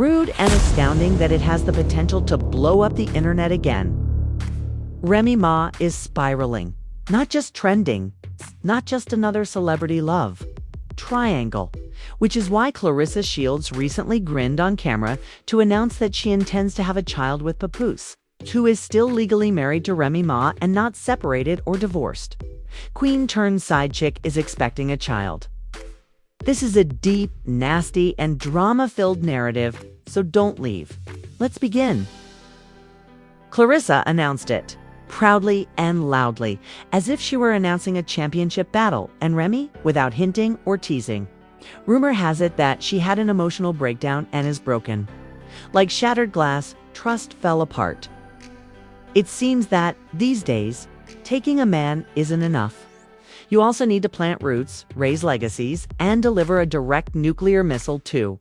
Rude and astounding that it has the potential to blow up the internet again. Remy Ma is spiraling. Not just trending, not just another celebrity love triangle, which is why Claressa Shields recently grinned on camera to announce that she intends to have a child with Papoose, who is still legally married to Remy Ma and not separated or divorced. Queen-turned-side chick is expecting a child. This is a deep, nasty, and drama-filled narrative, so don't leave. Let's begin. Claressa announced it, proudly and loudly, as if she were announcing a championship battle, and Remy, without hinting or teasing. Rumor has it that she had an emotional breakdown and is broken. Like shattered glass, trust fell apart. It seems that, these days, taking a man isn't enough. You also need to plant roots, raise legacies, and deliver a direct nuclear missile too.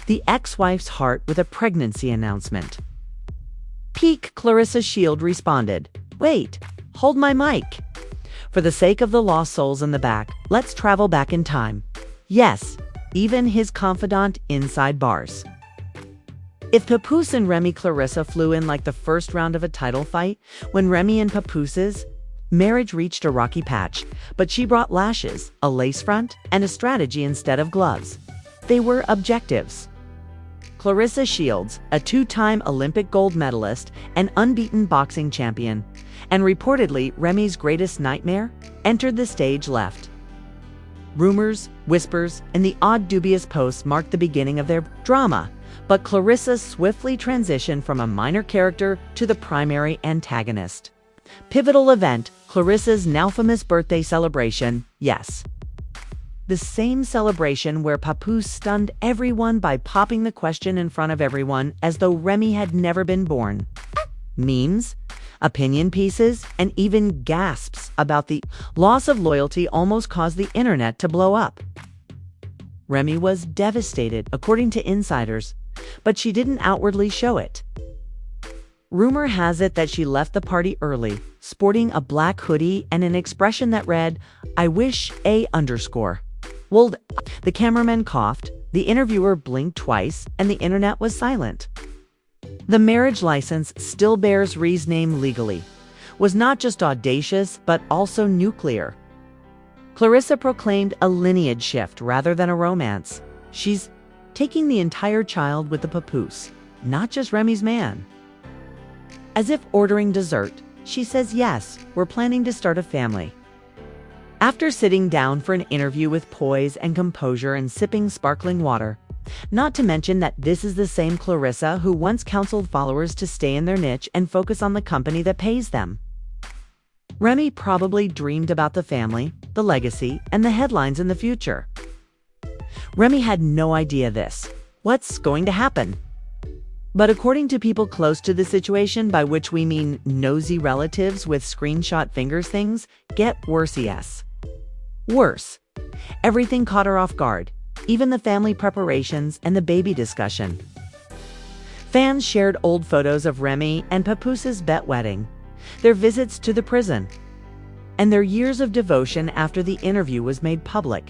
The ex-wife's heart with a pregnancy announcement. Peak Claressa Shield responded, "Wait, hold my mic. For the sake of the lost souls in the back, let's travel back in time." Yes, even his confidant inside bars. If Papoose and Remy Claressa flew in like the first round of a title fight, when Remy and Papoose's marriage reached a rocky patch, but she brought lashes, a lace front, and a strategy instead of gloves. They were objectives. Claressa Shields, a two-time Olympic gold medalist and unbeaten boxing champion, and reportedly Remy's greatest nightmare, entered the stage left. Rumors, whispers, and the odd dubious posts marked the beginning of their drama, but Claressa swiftly transitioned from a minor character to the primary antagonist. Pivotal event, Claressa's now famous birthday celebration, yes. The same celebration where Papoose stunned everyone by popping the question in front of everyone as though Remy had never been born. Memes, opinion pieces, and even gasps about the loss of loyalty almost caused the internet to blow up. Remy was devastated, according to insiders, but she didn't outwardly show it. Rumor has it that she left the party early, sporting a black hoodie and an expression that read, "I wish a _" Well, the cameraman coughed, the interviewer blinked twice, and the internet was silent. The marriage license still bears Rhee's name legally, was not just audacious, but also nuclear. Claressa proclaimed a lineage shift rather than a romance. She's taking the entire child with the Papoose, not just Remy's man. As if ordering dessert, she says, "Yes, we're planning to start a family." After sitting down for an interview with poise and composure and sipping sparkling water, not to mention that this is the same Claressa who once counseled followers to stay in their niche and focus on the company that pays them. Remy probably dreamed about the family, the legacy, and the headlines in the future. Remy had no idea what's going to happen. But according to people close to the situation, by which we mean nosy relatives with screenshot fingers, things get worse, yes. Worse. Everything caught her off guard, even the family preparations and the baby discussion. Fans shared old photos of Remy and Papoose's bet wedding, their visits to the prison, and their years of devotion after the interview was made public.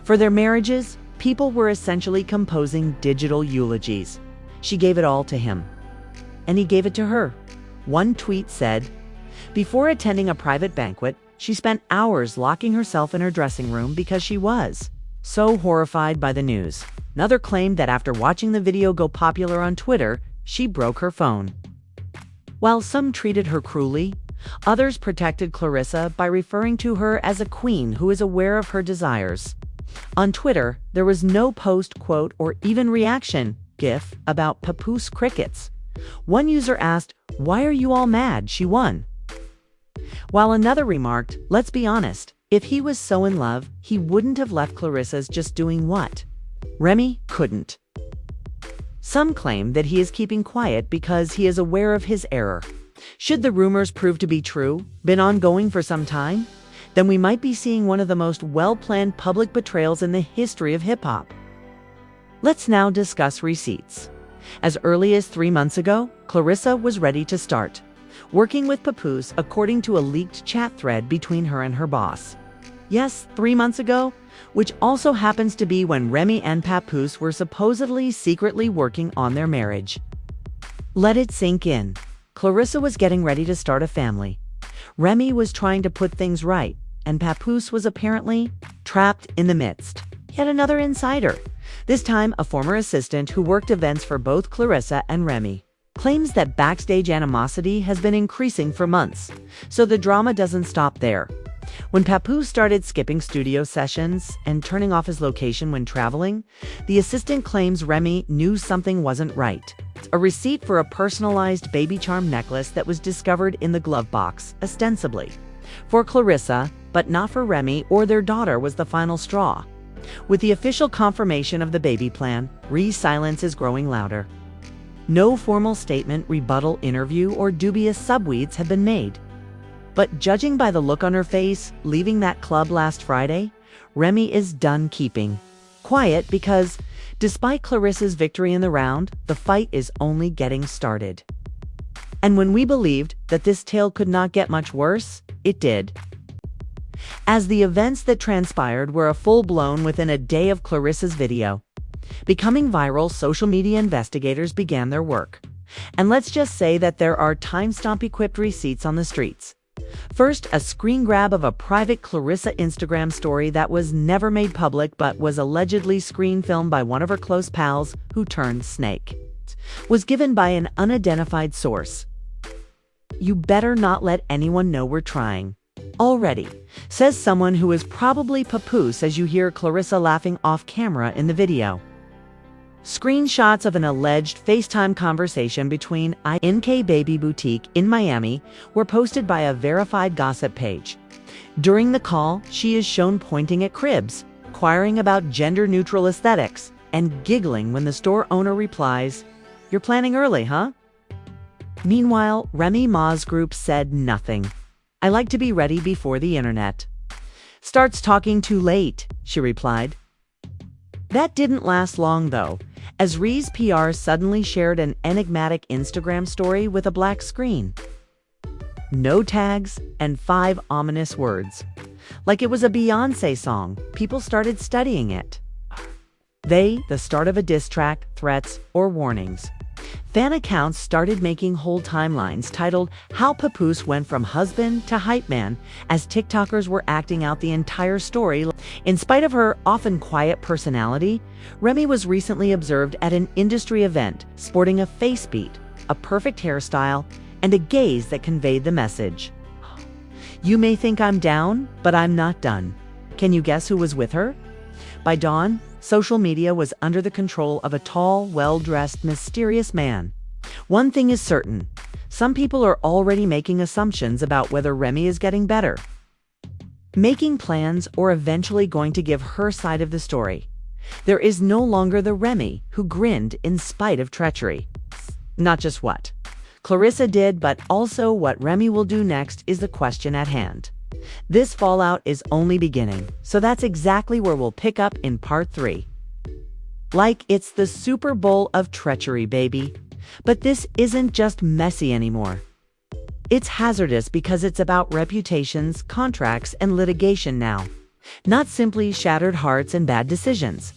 For their marriages, people were essentially composing digital eulogies. She gave it all to him, and he gave it to her. One tweet said, "Before attending a private banquet, she spent hours locking herself in her dressing room because she was so horrified by the news." Another claimed that after watching the video go popular on Twitter, she broke her phone. While some treated her cruelly, others protected Claressa by referring to her as a queen who is aware of her desires. On Twitter, there was no post, quote, or even reaction GIF about Papoose crickets. One user asked, "Why are you all mad? She won." While another remarked, "Let's be honest, if he was so in love, he wouldn't have left Claressa's just doing what Remy couldn't." Some claim that he is keeping quiet because he is aware of his error. Should the rumors prove to be true, been ongoing for some time, then we might be seeing one of the most well-planned public betrayals in the history of hip-hop. Let's now discuss receipts. As early as 3 months ago, Claressa was ready to start working with Papoose, according to a leaked chat thread between her and her boss. Yes, 3 months ago, which also happens to be when Remy and Papoose were supposedly secretly working on their marriage. Let it sink in. Claressa was getting ready to start a family. Remy was trying to put things right, and Papoose was apparently trapped in the midst. Yet another insider, this time a former assistant who worked events for both Claressa and Remy, claims that backstage animosity has been increasing for months, so the drama doesn't stop there. When Papoose started skipping studio sessions and turning off his location when traveling, the assistant claims Remy knew something wasn't right. A receipt for a personalized baby charm necklace that was discovered in the glove box, ostensibly for Claressa, but not for Remy or their daughter, was the final straw. With the official confirmation of the baby plan, Ree's silence is growing louder. No formal statement, rebuttal, interview, or dubious subweeds have been made. But judging by the look on her face leaving that club last Friday, Remy is done keeping quiet because, despite Claressa's victory in the round, the fight is only getting started. And when we believed that this tale could not get much worse, it did. As the events that transpired were a full-blown within a day of Claressa's video becoming viral, social media investigators began their work. And let's just say that there are timestamp-equipped receipts on the streets. First, a screen grab of a private Claressa Instagram story that was never made public but was allegedly screen filmed by one of her close pals who turned snake. Was given by an unidentified source. "You better not let anyone know we're trying already," says someone who is probably Papoose as you hear Claressa laughing off camera in the video. Screenshots of an alleged FaceTime conversation between INK Baby Boutique in Miami were posted by a verified gossip page. During the call, she is shown pointing at cribs, inquiring about gender-neutral aesthetics, and giggling when the store owner replies, "You're planning early, huh?" Meanwhile, Remy Ma's group said nothing. "I like to be ready before the internet starts talking too late," she replied. That didn't last long, though, as Ree's PR suddenly shared an enigmatic Instagram story with a black screen. No tags and 5 ominous words. Like it was a Beyoncé song, people started studying it. The start of a diss track, threats, or warnings. Fan accounts started making whole timelines titled "How Papoose Went From Husband to Hype Man" as TikTokers were acting out the entire story. In spite of her often quiet personality, Remy was recently observed at an industry event sporting a face beat, a perfect hairstyle, and a gaze that conveyed the message: "You may think I'm down, but I'm not done." Can you guess who was with her? By dawn, social media was under the control of a tall, well-dressed, mysterious man. One thing is certain: some people are already making assumptions about whether Remy is getting better, making plans, or eventually going to give her side of the story. There is no longer the Remy who grinned in spite of treachery. Not just what Claressa did, but also what Remy will do next is the question at hand. This fallout is only beginning, so that's exactly where we'll pick up in part 3. Like it's the Super Bowl of treachery, baby. But this isn't just messy anymore. It's hazardous because it's about reputations, contracts, and litigation now, not simply shattered hearts and bad decisions.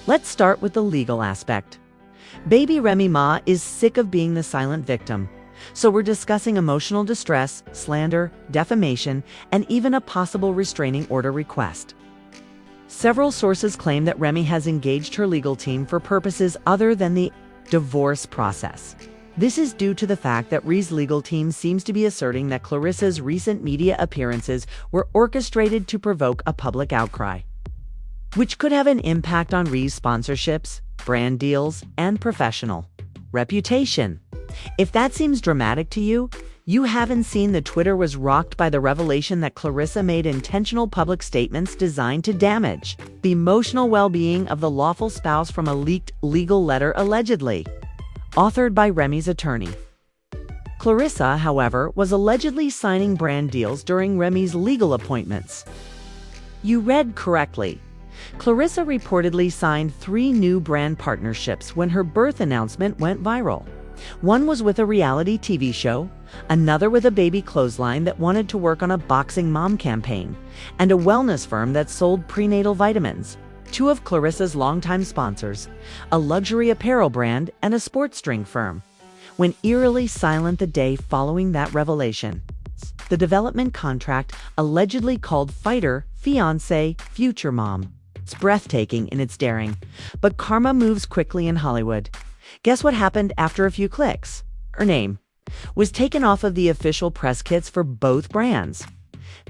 Let's start with the legal aspect. Baby Remy Ma is sick of being the silent victim. So we're discussing emotional distress, slander, defamation, and even a possible restraining order request. Several sources claim that Remy has engaged her legal team for purposes other than the divorce process. This is due to the fact that Ree's legal team seems to be asserting that Claressa's recent media appearances were orchestrated to provoke a public outcry, which could have an impact on Ree's sponsorships, brand deals, and professional reputation. If that seems dramatic to you, you haven't seen the Twitter was rocked by the revelation that Claressa made intentional public statements designed to damage the emotional well-being of the lawful spouse from a leaked legal letter allegedly authored by Remy's attorney. Claressa, however, was allegedly signing brand deals during Remy's legal appointments. You read correctly. Claressa reportedly signed 3 new brand partnerships when her birth announcement went viral. One was with a reality TV show, another with a baby clothesline that wanted to work on a boxing mom campaign, and a wellness firm that sold prenatal vitamins. Two of Claressa's longtime sponsors, a luxury apparel brand and a sports drink firm, went eerily silent the day following that revelation. The development contract, allegedly called Fighter, Fiancé, Future Mom. It's breathtaking in its daring, but karma moves quickly in Hollywood. Guess what happened after a few clicks? Her name was taken off of the official press kits for both brands.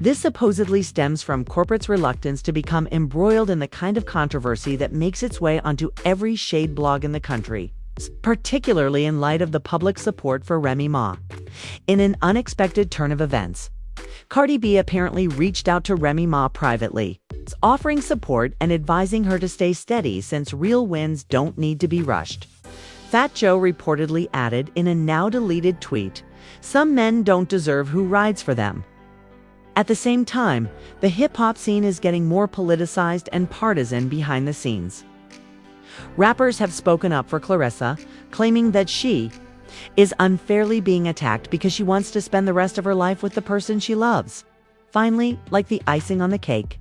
This supposedly stems from corporate's reluctance to become embroiled in the kind of controversy that makes its way onto every shade blog in the country, particularly in light of the public support for Remy Ma. In an unexpected turn of events, Cardi B apparently reached out to Remy Ma privately, offering support and advising her to stay steady since real wins don't need to be rushed. Fat Joe reportedly added in a now-deleted tweet, "Some men don't deserve who rides for them." At the same time, the hip-hop scene is getting more politicized and partisan behind the scenes. Rappers have spoken up for Claressa, claiming that she is unfairly being attacked because she wants to spend the rest of her life with the person she loves. Finally, like the icing on the cake,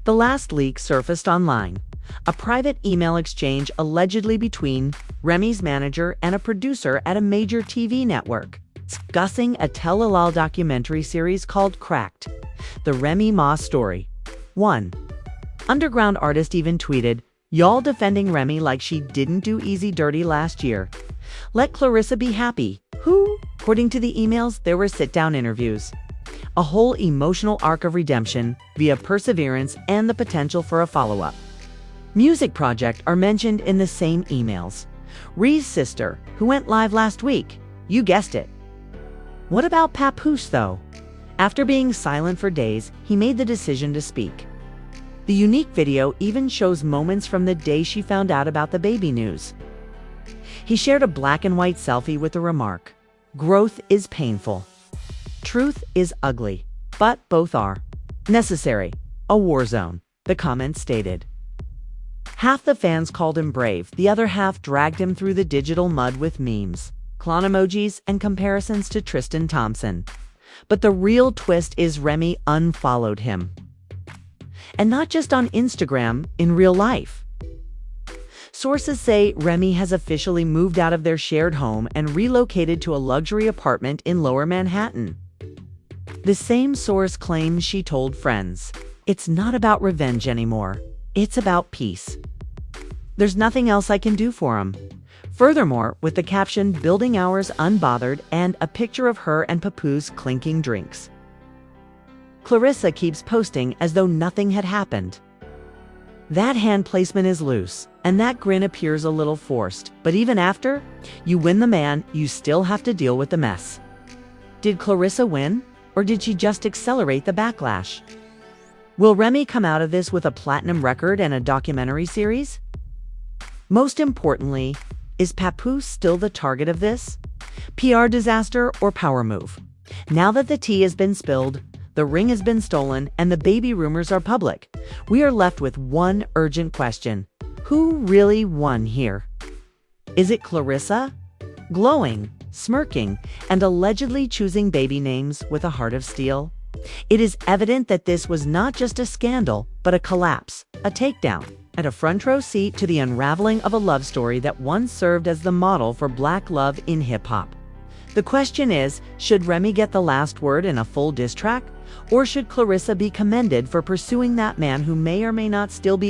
the last leak surfaced online. A private email exchange allegedly between Remy's manager and a producer at a major TV network, discussing a Tell It All documentary series called Cracked, the Remy Ma story. 1. Underground artist even tweeted, "Y'all defending Remy like she didn't do easy dirty last year. Let Claressa be happy." Who? According to the emails, there were sit-down interviews, a whole emotional arc of redemption via perseverance and the potential for a follow-up. Music project are mentioned in the same emails. Ree's sister, who went live last week. You guessed it. What about Papoose, though? After being silent for days, he made the decision to speak. The unique video even shows moments from the day she found out about the baby news. He shared a black and white selfie with the remark, "Growth is painful. Truth is ugly, but both are necessary. A war zone," the comment stated. Half the fans called him brave, the other half dragged him through the digital mud with memes, clown emojis, and comparisons to Tristan Thompson. But the real twist is Remy unfollowed him. And not just on Instagram, in real life. Sources say Remy has officially moved out of their shared home and relocated to a luxury apartment in Lower Manhattan. The same source claims she told friends, "It's not about revenge anymore. It's about peace. There's nothing else I can do for him." Furthermore, with the caption "Building Hours Unbothered" and a picture of her and Papoose clinking drinks. Claressa keeps posting as though nothing had happened. That hand placement is loose, and that grin appears a little forced. But even after you win the man, you still have to deal with the mess. Did Claressa win, or did she just accelerate the backlash? Will Remy come out of this with a platinum record and a documentary series? Most importantly, is Papoose still the target of this? PR disaster or power move? Now that the tea has been spilled, the ring has been stolen, and the baby rumors are public, we are left with one urgent question. Who really won here? Is it Claressa? Glowing, smirking, and allegedly choosing baby names with a heart of steel? It is evident that this was not just a scandal, but a collapse, a takedown, and a front row seat to the unraveling of a love story that once served as the model for Black love in hip-hop. The question is, should Remy get the last word in a full diss track? Or should Claressa be commended for pursuing that man who may or may not still be